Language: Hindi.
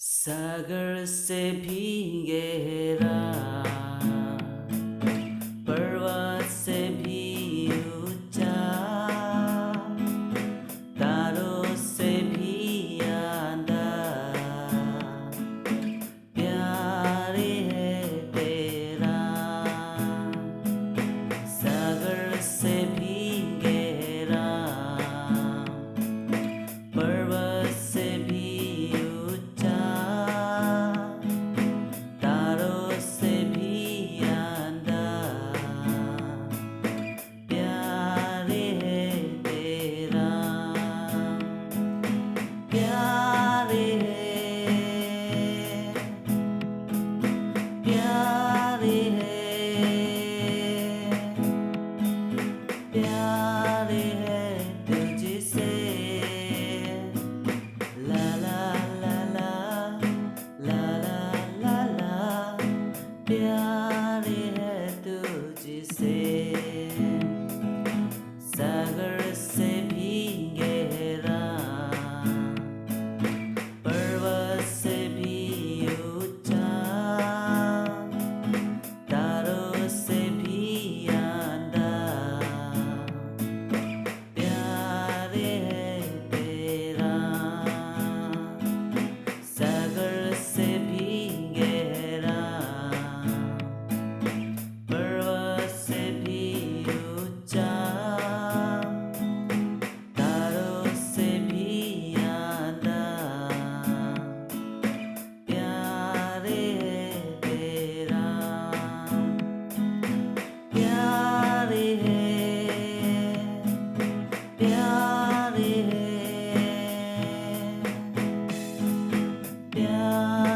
सागर से भी गहरा, पर्वत से भी ऊंचा, तारों से भी आंधा, प्यार है तेरा। सागर से भी गहरा, पर्वत से भी ऊंचा, तारों से भी आंधा, प्यार है तेरा। प्यार है, प्यार है, प्यार है तुझसे। ला ला ला ला ला ला ला ला, प्यार है तुझसे। सागर से भी गहरा, पर्वत से भी ऊंचा, तारों से भी आंधा, प्यार है तेरा। सागर से भी गहरा, पर्वत से भी ऊंचा, तारों से भी आंधा, प्यार है तेरा। प्यार है, प्यार है, प्यार